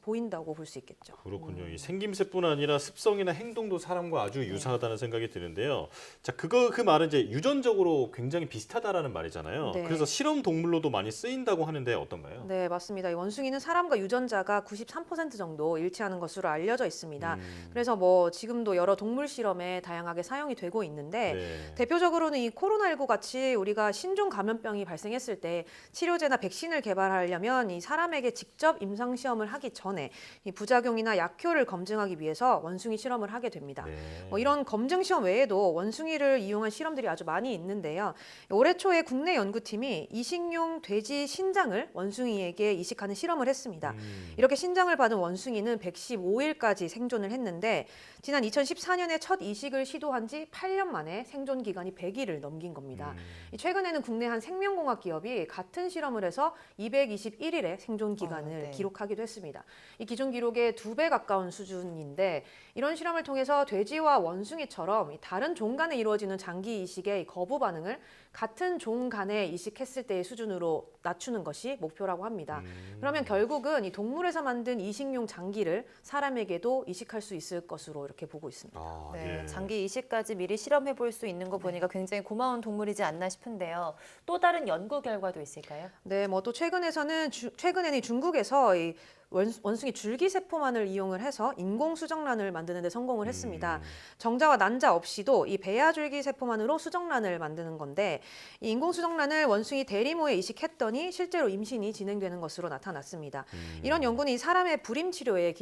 보인다고 볼 수 있겠죠. 그렇군요. 이 생김새뿐 아니라 습성이나 행동도 사람과 아주 유사하다는 생각이 드는데요. 자, 그 말은 이제 유전적으로 굉장히 비슷하다라는 말이잖아요. 네. 그래서 실험 동물로도 많이 쓰인다고 하는데 어떤가요? 네, 맞습니다. 이 원숭이는 사람과 유전자가 93% 정도 일치하는 것으로 알려져 있습니다. 그래서 뭐 지금도 여러 동물 실험에 다양하게 사용이 되고 있는데 대표적으로는 이 코로나19 같이 우리가 신종 감염병이 발생했을 때 치료제나 백신을 개발하려면 이 사람에게 직접 임상 시험을 하기 전에 이 부작용이나 약효를 검증하기 위해서 원숭이 실험을 하게 됩니다. 뭐 이런 검증 시험 외에도 원숭이를 이용한 실험들이 아주 많이 있는데요. 올해 초에 국내 연구팀이 이식용 돼지 신장을 원숭이에게 이식하는 실험을 했습니다. 이렇게 신장을 받은 원숭이는 115일까지 생존을 했는데 지난 2014년에 첫 이식을 시도한 지 8년 만에 생존 기간이 100일을 넘긴 겁니다. 최근에는 국내 한 생명공학 기업이 같은 실험을 해서 221일의 생존 기간을 기록하기도 했습니다. 이 기존 기록의 2배 가까운 수준인데 이런 실험을 통해서 돼지와 원숭이처럼 다른 종 간에 이루어지는 장기 이식의 거부 반응을 같은 종 간에 이식했을 때의 수준으로 낮추는 것이 목표라고 합니다. 그러면 결국은 이 동물에서 만든 이식용 장기를 사람에게도 이식할 수 있을 것으로 이렇게 보고 있습니다. 네, 장기 이식까지 미리 실험해 볼 수 있는 거 보니까 굉장히 고마운 동물이지 않나 싶은데요. 또 다른 연구 결과도 있을까요? 네, 뭐 또 최근에는 중국에서 이 원숭이 줄기세포만을 이용을 해서 인공수정란을 만드는 데 성공을 했습니다. 정자와 난자 없이도 이 배아줄기세포만으로 수정란을 만드는 건데 이 인공수정란을 원숭이 대리모에 이식했더니 실제로 임신이 진행되는 것으로 나타났습니다. 이런 연구는 이 사람의 불임 치료에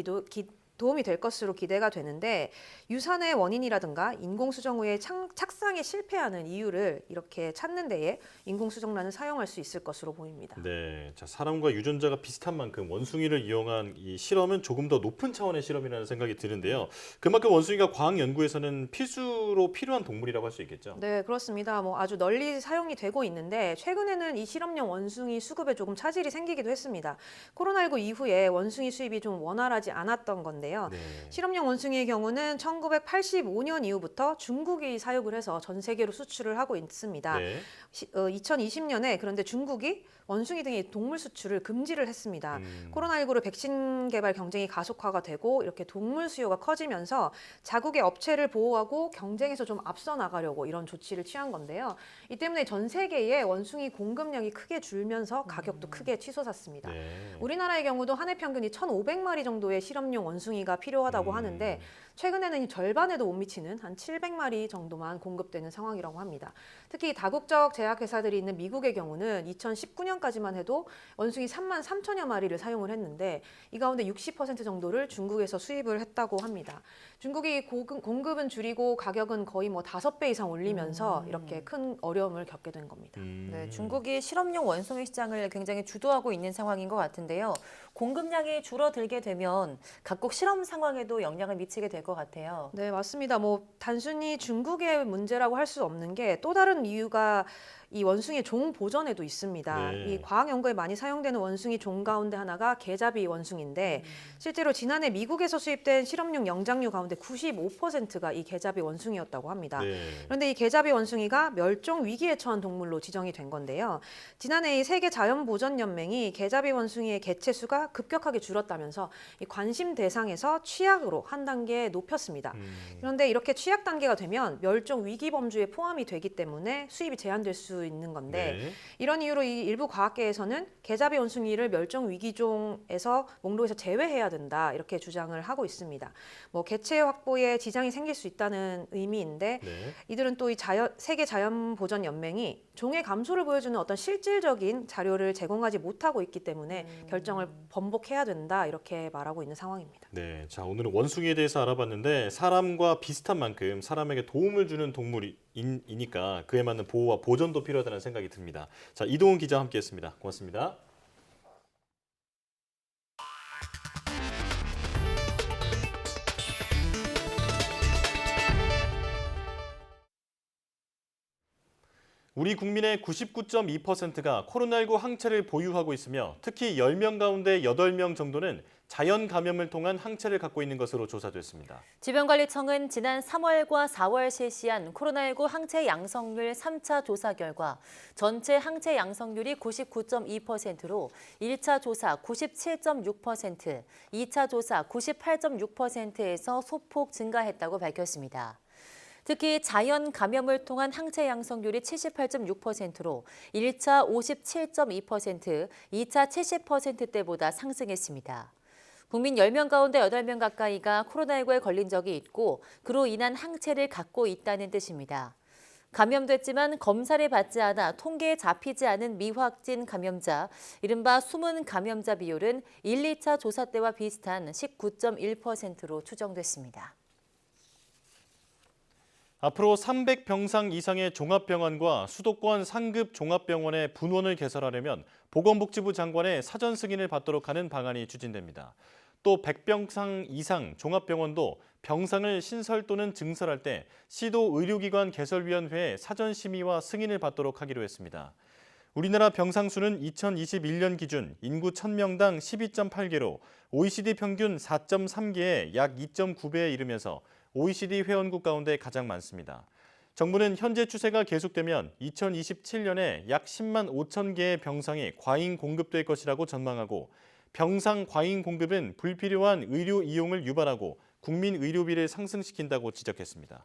도움이 될 것으로 기대가 되는데 유산의 원인이라든가 인공수정 후에 착상에 실패하는 이유를 이렇게 찾는 데에 인공수정란을 사용할 수 있을 것으로 보입니다. 네, 자, 사람과 유전자가 비슷한 만큼 원숭이를 이용한 이 실험은 조금 더 높은 차원의 실험이라는 생각이 드는데요. 그만큼 원숭이가 과학 연구에서는 필수로 필요한 동물이라고 할 수 있겠죠? 네, 그렇습니다. 뭐 아주 널리 사용이 되고 있는데 최근에는 이 실험용 원숭이 수급에 조금 차질이 생기기도 했습니다. 코로나19 이후에 원숭이 수입이 좀 원활하지 않았던 건데 실험용 원숭이의 경우는 1985년 이후부터 중국이 사육을 해서 전 세계로 수출을 하고 있습니다. 2020년에 그런데 중국이 원숭이 등의 동물 수출을 금지를 했습니다. 코로나19로 백신 개발 경쟁이 가속화가 되고 이렇게 동물 수요가 커지면서 자국의 업체를 보호하고 경쟁에서 좀 앞서 나가려고 이런 조치를 취한 건데요. 이 때문에 전 세계의 원숭이 공급량이 크게 줄면서 가격도 크게 치솟았습니다. 우리나라의 경우도 한 해 평균이 1,500마리 정도의 실험용 원숭이가 필요하다고 하는데 최근에는 절반에도 못 미치는 한 700마리 정도만 공급되는 상황이라고 합니다. 특히 다국적 제약회사들이 있는 미국의 경우는 2019년까지만 해도 원숭이 3만 3천여 마리를 사용을 했는데 이 가운데 60% 정도를 중국에서 수입을 했다고 합니다. 중국이 공급은 줄이고 가격은 거의 뭐 5배 이상 올리면서 이렇게 큰 어려움을 겪게 된 겁니다. 네, 중국이 실험용 원숭이 시장을 굉장히 주도하고 있는 상황인 것 같은데요. 공급량이 줄어들게 되면 각국 실험 상황에도 영향을 미치게 될 것 같아요. 네, 맞습니다. 뭐 단순히 중국의 문제라고 할 수 없는 게 또 다른 이유가 이 원숭이의 종 보전에도 있습니다. 이 과학 연구에 많이 사용되는 원숭이 종 가운데 하나가 개잡이 원숭이인데 실제로 지난해 미국에서 수입된 실험용 영장류 가운데 95%가 이 개잡이 원숭이였다고 합니다. 그런데 이 개잡이 원숭이가 멸종 위기에 처한 동물로 지정이 된 건데요. 지난해 이 세계 자연보전연맹이 개잡이 원숭이의 개체 수가 급격하게 줄었다면서 이 관심 대상에서 취약으로 한 단계 높였습니다. 그런데 이렇게 취약 단계가 되면 멸종 위기 범주에 포함이 되기 때문에 수입이 제한될 수 있는 건데 이런 이유로 이 일부 과학계에서는 개잡이 원숭이를 멸종 위기종에서 목록에서 제외해야 된다 이렇게 주장을 하고 있습니다. 뭐 개체 확보에 지장이 생길 수 있다는 의미인데 이들은 또 이 세계 자연보전 연맹이 종의 감소를 보여주는 어떤 실질적인 자료를 제공하지 못하고 있기 때문에 결정을 번복해야 된다 이렇게 말하고 있는 상황입니다. 네, 자 오늘은 원숭이에 대해서 알아봤는데 사람과 비슷한 만큼 사람에게 도움을 주는 동물이니까 그에 맞는 보호와 보존도 필요하다는 생각이 듭니다. 자, 이동훈 기자와 함께했습니다. 고맙습니다. 우리 국민의 99.2%가 코로나19 항체를 보유하고 있으며 특히 10명 가운데 8명 정도는 자연 감염을 통한 항체를 갖고 있는 것으로 조사됐습니다. 질병관리청은 지난 3월과 4월 실시한 코로나19 항체 양성률 3차 조사 결과 전체 항체 양성률이 99.2%로 1차 조사 97.6%, 2차 조사 98.6%에서 소폭 증가했다고 밝혔습니다. 특히 자연 감염을 통한 항체 양성률이 78.6%로 1차 57.2%, 2차 70%대보다 상승했습니다. 국민 10명 가운데 8명 가까이가 코로나19에 걸린 적이 있고 그로 인한 항체를 갖고 있다는 뜻입니다. 감염됐지만 검사를 받지 않아 통계에 잡히지 않은 미확진 감염자, 이른바 숨은 감염자 비율은 1, 2차 조사 때와 비슷한 19.1%로 추정됐습니다. 앞으로 300병상 이상의 종합병원과 수도권 상급 종합병원의 분원을 개설하려면 보건복지부 장관의 사전 승인을 받도록 하는 방안이 추진됩니다. 또 100병상 이상 종합병원도 병상을 신설 또는 증설할 때 시도 의료기관 개설위원회의 사전 심의와 승인을 받도록 하기로 했습니다. 우리나라 병상 수는 2021년 기준 인구 1000명당 12.8개로 OECD 평균 4.3개에 약 2.9배에 이르면서 OECD 회원국 가운데 가장 많습니다. 정부는 현재 추세가 계속되면 2027년에 약 10만 5천 개의 병상이 과잉 공급될 것이라고 전망하고 병상 과잉 공급은 불필요한 의료 이용을 유발하고 국민 의료비를 상승시킨다고 지적했습니다.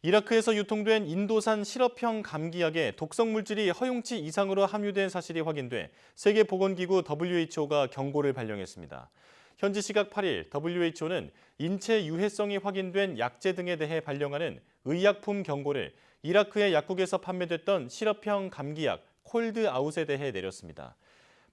이라크에서 유통된 인도산 시럽형 감기약에 독성 물질이 허용치 이상으로 함유된 사실이 확인돼 세계보건기구 WHO가 경고를 발령했습니다. 현지 시각 8일 WHO는 인체 유해성이 확인된 약제 등에 대해 발령하는 의약품 경고를 이라크의 약국에서 판매됐던 시럽형 감기약 콜드아웃에 대해 내렸습니다.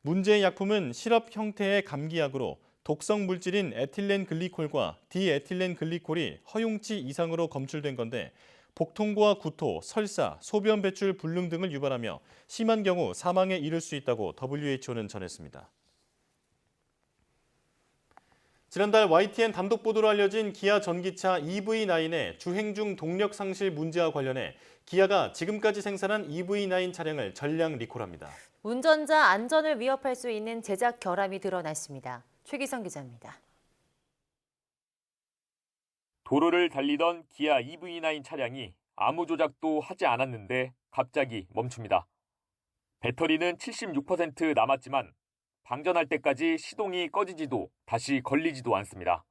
문제의 약품은 시럽 형태의 감기약으로 독성 물질인 에틸렌 글리콜과 디에틸렌 글리콜이 허용치 이상으로 검출된 건데 복통과 구토, 설사, 소변 배출 불능 등을 유발하며 심한 경우 사망에 이를 수 있다고 WHO는 전했습니다. 지난달 YTN 단독 보도로 알려진 기아 전기차 EV9의 주행 중 동력 상실 문제와 관련해 기아가 지금까지 생산한 EV9 차량을 전량 리콜합니다. 운전자 안전을 위협할 수 있는 제작 결함이 드러났습니다. 최기성 기자입니다. 도로를 달리던 기아 EV9 차량이 아무 조작도 하지 않았는데 갑자기 멈춥니다. 배터리는 76% 남았지만 방전할 때까지 시동이 꺼지지도 다시 걸리지도 않습니다.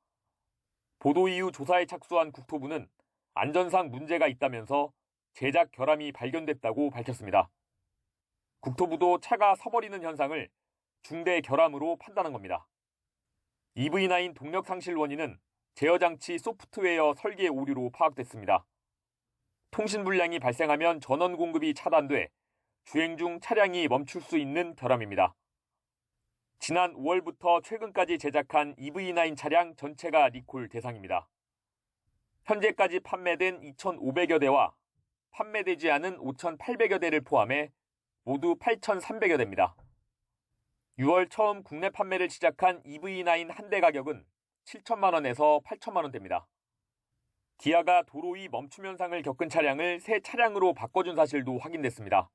보도 이후 조사에 착수한 국토부는 안전상 문제가 있다면서 제작 결함이 발견됐다고 밝혔습니다. 국토부도 차가 서버리는 현상을 중대 결함으로 판단한 겁니다. EV9 동력 상실 원인은 제어장치 소프트웨어 설계 오류로 파악됐습니다. 통신 불량이 발생하면 전원 공급이 차단돼 주행 중 차량이 멈출 수 있는 결함입니다. 지난 5월부터 최근까지 제작한 EV9 차량 전체가 리콜 대상입니다. 현재까지 판매된 2,500여 대와 판매되지 않은 5,800여 대를 포함해 모두 8,300여 대입니다. 6월 처음 국내 판매를 시작한 EV9 한 대 가격은 7천만 원에서 8천만 원대입니다. 기아가 도로 위 멈춤 현상을 겪은 차량을 새 차량으로 바꿔준 사실도 확인됐습니다.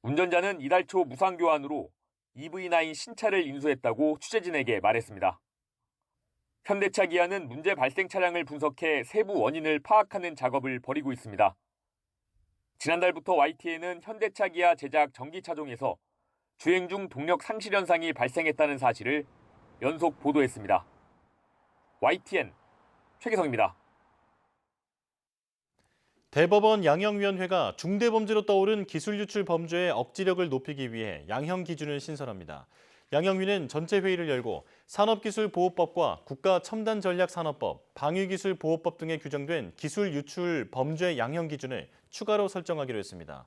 운전자는 이달 초 무상 교환으로 EV9 신차를 인수했다고 취재진에게 말했습니다. 현대차 기아는 문제 발생 차량을 분석해 세부 원인을 파악하는 작업을 벌이고 있습니다. 지난달부터 YTN은 현대차 기아 제작 전기차종에서 주행 중 동력 상실 현상이 발생했다는 사실을 연속 보도했습니다. YTN 최기성입니다. 대법원 양형위원회가 중대범죄로 떠오른 기술 유출 범죄의 억지력을 높이기 위해 양형 기준을 신설합니다. 양형위는 전체 회의를 열고 산업기술보호법과 국가첨단전략산업법, 방위기술보호법 등에 규정된 기술 유출 범죄 양형 기준을 추가로 설정하기로 했습니다.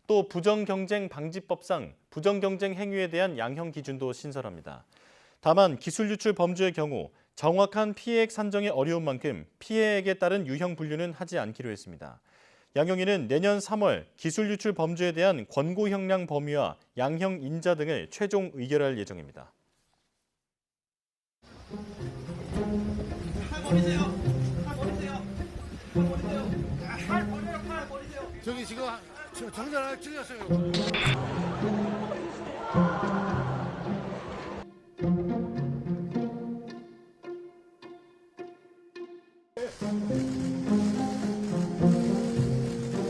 또 부정경쟁방지법상 부정경쟁 행위에 대한 양형 기준도 신설합니다. 다만 기술 유출 범죄의 경우 정확한 피해액 산정이 어려운 만큼 피해액에 따른 유형 분류는 하지 않기로 했습니다. 양형위는 내년 3월 기술 유출 범죄에 대한 권고 형량 범위와 양형 인자 등을 최종 의결할 예정입니다. 버리세요. 버리세요. 버리세요. 여기 지금 정전을 찔렸어요.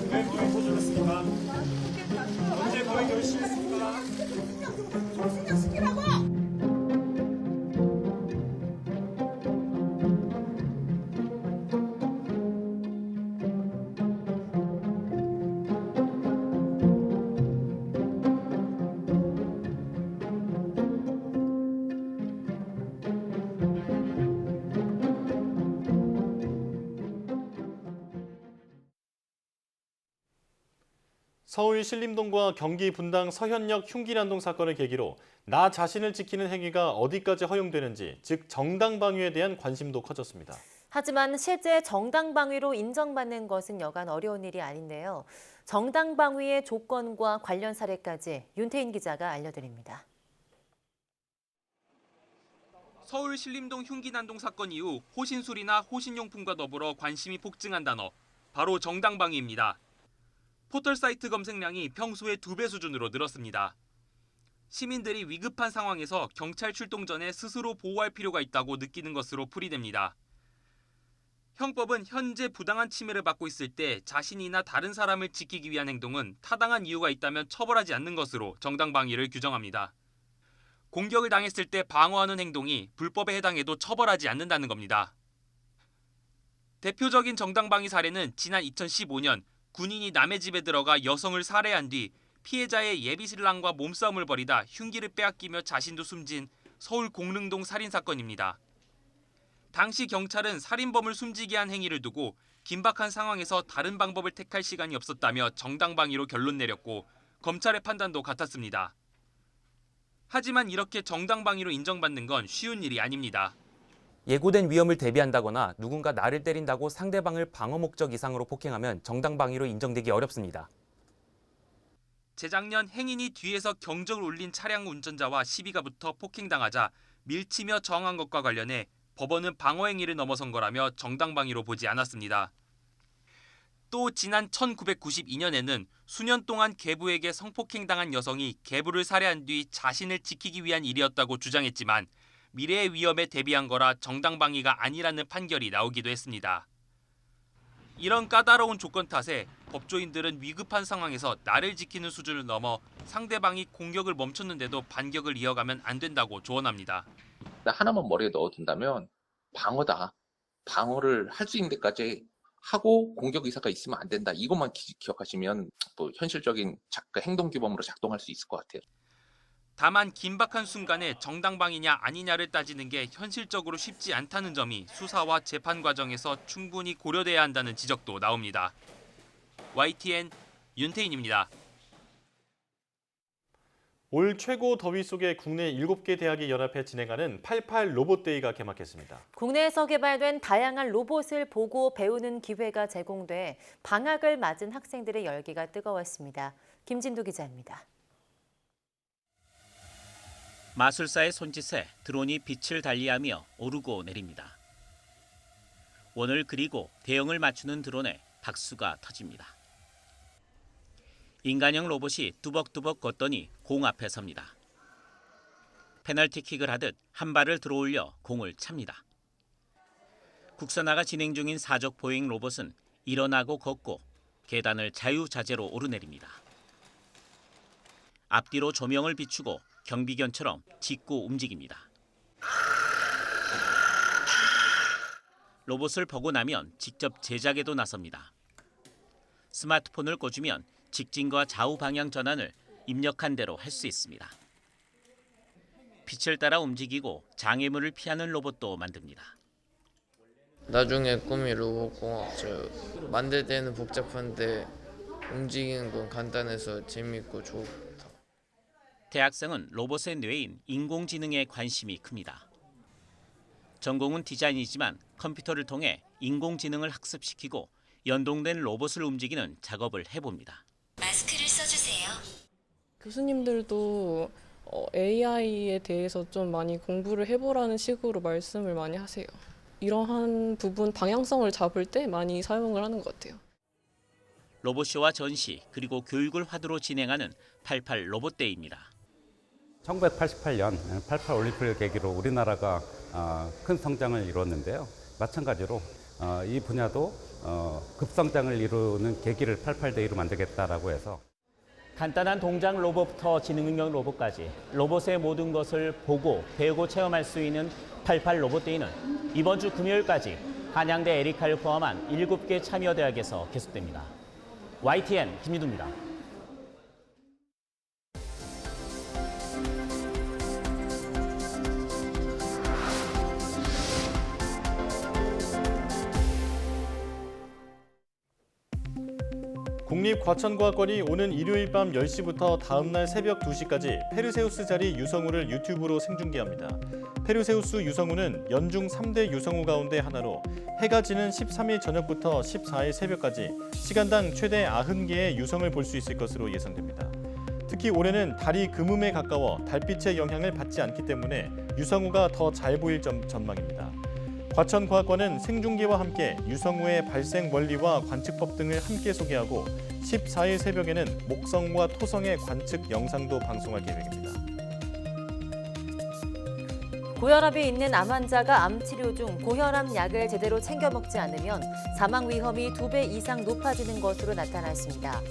왜 거의 도전했습니까? 언제 거의 결심했습니까? 정신력시키라고! 서울 신림동과 경기 분당 서현역 흉기난동 사건을 계기로 나 자신을 지키는 행위가 어디까지 허용되는지, 즉 정당방위에 대한 관심도 커졌습니다. 하지만 실제 정당방위로 인정받는 것은 여간 어려운 일이 아닌데요. 정당방위의 조건과 관련 사례까지 윤태인 기자가 알려드립니다. 서울 신림동 흉기난동 사건 이후 호신술이나 호신용품과 더불어 관심이 폭증한 단어, 바로 정당방위입니다. 포털 사이트 검색량이 평소의 2배 수준으로 늘었습니다. 시민들이 위급한 상황에서 경찰 출동 전에 스스로 보호할 필요가 있다고 느끼는 것으로 풀이됩니다. 형법은 현재 부당한 침해를 받고 있을 때 자신이나 다른 사람을 지키기 위한 행동은 타당한 이유가 있다면 처벌하지 않는 것으로 정당방위를 규정합니다. 공격을 당했을 때 방어하는 행동이 불법에 해당해도 처벌하지 않는다는 겁니다. 대표적인 정당방위 사례는 지난 2015년 군인이 남의 집에 들어가 여성을 살해한 뒤 피해자의 예비신랑과 몸싸움을 벌이다 흉기를 빼앗기며 자신도 숨진 서울 공릉동 살인사건입니다. 당시 경찰은 살인범을 숨지게 한 행위를 두고 긴박한 상황에서 다른 방법을 택할 시간이 없었다며 정당방위로 결론 내렸고 검찰의 판단도 같았습니다. 하지만 이렇게 정당방위로 인정받는 건 쉬운 일이 아닙니다. 예고된 위험을 대비한다거나 누군가 나를 때린다고 상대방을 방어 목적 이상으로 폭행하면 정당방위로 인정되기 어렵습니다. 재작년 행인이 뒤에서 경적을 울린 차량 운전자와 시비가 붙어 폭행당하자 밀치며 저항한 것과 관련해 법원은 방어 행위를 넘어선 거라며 정당방위로 보지 않았습니다. 또 지난 1992년에는 수년 동안 계부에게 성폭행당한 여성이 계부를 살해한 뒤 자신을 지키기 위한 일이었다고 주장했지만 미래의 위험에 대비한 거라 정당방위가 아니라는 판결이 나오기도 했습니다. 이런 까다로운 조건 탓에 법조인들은 위급한 상황에서 나를 지키는 수준을 넘어 상대방이 공격을 멈췄는데도 반격을 이어가면 안 된다고 조언합니다. 하나만 머리에 넣어둔다면 방어다. 방어를 할 수 있는 데까지 하고 공격 의사가 있으면 안 된다. 이것만 기억하시면 또 현실적인 행동규범으로 작동할 수 있을 것 같아요. 다만 긴박한 순간에 정당방위냐 아니냐를 따지는 게 현실적으로 쉽지 않다는 점이 수사와 재판 과정에서 충분히 고려돼야 한다는 지적도 나옵니다. YTN 윤태인입니다. 올 최고 더위 속에 국내 7개 대학이 연합해 진행하는 88 로봇데이가 개막했습니다. 국내에서 개발된 다양한 로봇을 보고 배우는 기회가 제공돼 방학을 맞은 학생들의 열기가 뜨거웠습니다. 김진두 기자입니다. 마술사의 손짓에 드론이 빛을 달리하며 오르고 내립니다. 원을 그리고 대형을 맞추는 드론에 박수가 터집니다. 인간형 로봇이 뚜벅뚜벅 걷더니 공 앞에 섭니다. 페널티킥을 하듯 한 발을 들어올려 공을 찹니다. 국산화가 진행 중인 사적 보행 로봇은 일어나고 걷고 계단을 자유자재로 오르내립니다. 앞뒤로 조명을 비추고 경비견처럼 짚고 움직입니다. 로봇을 보고 나면 직접 제작에도 나섭니다. 스마트폰을 꽂으면 직진과 좌우 방향 전환을 입력한 대로 할 수 있습니다. 빛을 따라 움직이고 장애물을 피하는 로봇도 만듭니다. 나중에 꿈이 로봇공학자. 만들 때는 복잡한데 움직이는 건 간단해서 재밌고 좋다. 대학생은 로봇의 뇌인 인공지능에 관심이 큽니다. 전공은 디자인이지만 컴퓨터를 통해 인공지능을 학습시키고 연동된 로봇을 움직이는 작업을 해봅니다. 마스크를 써주세요. 교수님들도 AI에 대해서 좀 많이 공부를 해보라는 식으로 말씀을 많이 하세요. 이러한 부분 방향성을 잡을 때 많이 사용을 하는 것 같아요. 로봇쇼와 전시 그리고 교육을 화두로 진행하는 88 로봇데이입니다. 1988년 88 올림픽을 계기로 우리나라가 큰 성장을 이루었는데요. 마찬가지로 이 분야도 급성장을 이루는 계기를 88데이로 만들겠다라고 해서 간단한 동작 로봇부터 지능 능력 로봇까지 로봇의 모든 것을 보고 배우고 체험할 수 있는 88 로봇데이는 이번 주 금요일까지 한양대 에리카를 포함한 7개 참여대학에서 계속됩니다. YTN 김유두입니다. 국립과천과학관이 오는 일요일 밤 10시부터 다음날 새벽 2시까지 페르세우스 자리 유성우를 유튜브로 생중계합니다. 페르세우스 유성우는 연중 3대 유성우 가운데 하나로 해가 지는 13일 저녁부터 14일 새벽까지 시간당 최대 90개의 유성을 볼 수 있을 것으로 예상됩니다. 특히 올해는 달이 금음에 가까워 달빛의 영향을 받지 않기 때문에 유성우가 더 잘 보일 전망입니다. 과천과학관은 생중계와 함께 유성우의 발생 원리와 관측법 등을 함께 소개하고 14일 새벽에는 목성과 토성의 관측 영상도 방송할 계획입니다. 고혈압이 있는 암 환자가 암 치료 중 고혈압 약을 제대로 챙겨 먹지 않으면 사망 위험이 2배 이상 높아지는 것으로 나타났습니다.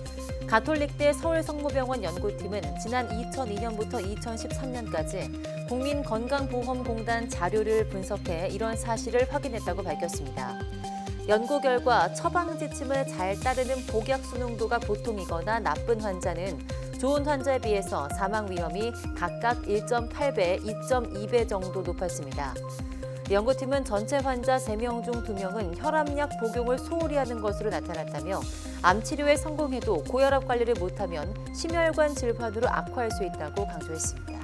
가톨릭대 서울성모병원 연구팀은 지난 2002년부터 2013년까지 국민건강보험공단 자료를 분석해 이런 사실을 확인했다고 밝혔습니다. 연구 결과 처방 지침을 잘 따르는 복약수 농도가 보통이거나 나쁜 환자는 좋은 환자에 비해서 사망 위험이 각각 1.8배, 2.2배 정도 높았습니다. 연구팀은 전체 환자 3명 중 2명은 혈압약 복용을 소홀히 하는 것으로 나타났다며 암 치료에 성공해도 고혈압 관리를 못하면 심혈관 질환으로 악화할 수 있다고 강조했습니다.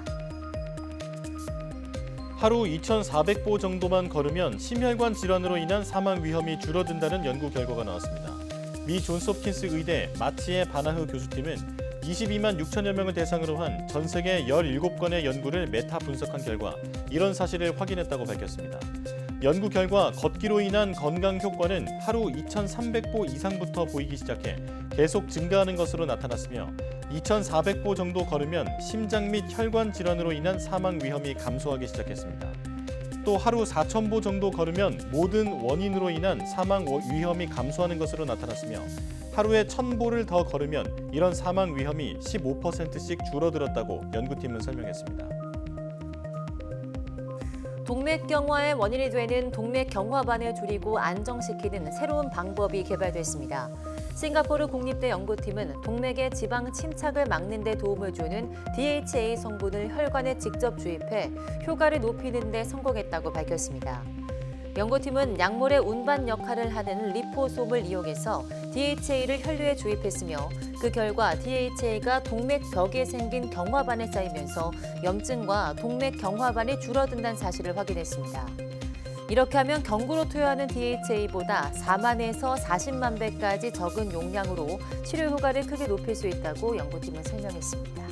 하루 2,400보 정도만 걸으면 심혈관 질환으로 인한 사망 위험이 줄어든다는 연구 결과가 나왔습니다. 미 존스홉킨스 의대 마치에 바나흐 교수팀은 22만 6천여 명을 대상으로 한 전 세계 17건의 연구를 메타 분석한 결과 이런 사실을 확인했다고 밝혔습니다. 연구 결과 걷기로 인한 건강 효과는 하루 2,300보 이상부터 보이기 시작해 계속 증가하는 것으로 나타났으며 2,400보 정도 걸으면 심장 및 혈관 질환으로 인한 사망 위험이 감소하기 시작했습니다. 또 하루 4,000보 정도 걸으면 모든 원인으로 인한 사망 위험이 감소하는 것으로 나타났으며 하루에 1,000보를 더 걸으면 이런 사망 위험이 15%씩 줄어들었다고 연구팀은 설명했습니다. 동맥경화의 원인이 되는 동맥경화반을 줄이고 안정시키는 새로운 방법이 개발됐습니다. 싱가포르 국립대 연구팀은 동맥의 지방 침착을 막는 데 도움을 주는 DHA 성분을 혈관에 직접 주입해 효과를 높이는 데 성공했다고 밝혔습니다. 연구팀은 약물의 운반 역할을 하는 리포솜을 이용해서 DHA를 혈류에 주입했으며 그 결과 DHA가 동맥벽에 생긴 경화반에 쌓이면서 염증과 동맥경화반이 줄어든다는 사실을 확인했습니다. 이렇게 하면 경구로 투여하는 DHA보다 4만에서 40만 배까지 적은 용량으로 치료 효과를 크게 높일 수 있다고 연구팀은 설명했습니다.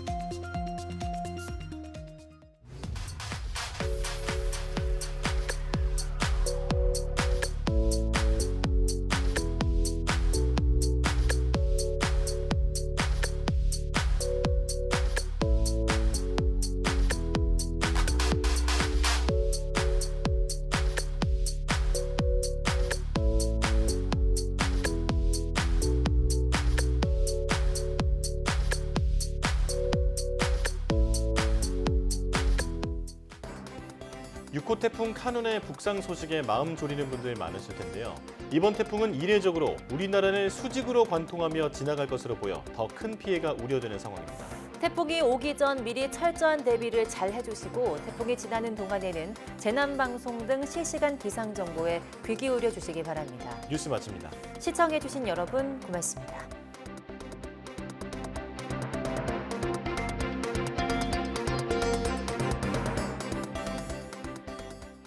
육호 태풍 카눈의 북상 소식에 마음 졸이는 분들 많으실 텐데요. 이번 태풍은 이례적으로 우리나라를 수직으로 관통하며 지나갈 것으로 보여 더 큰 피해가 우려되는 상황입니다. 태풍이 오기 전 미리 철저한 대비를 잘 해주시고 태풍이 지나는 동안에는 재난방송 등 실시간 기상정보에 귀 기울여 주시기 바랍니다. 뉴스 마칩니다. 시청해주신 여러분 고맙습니다.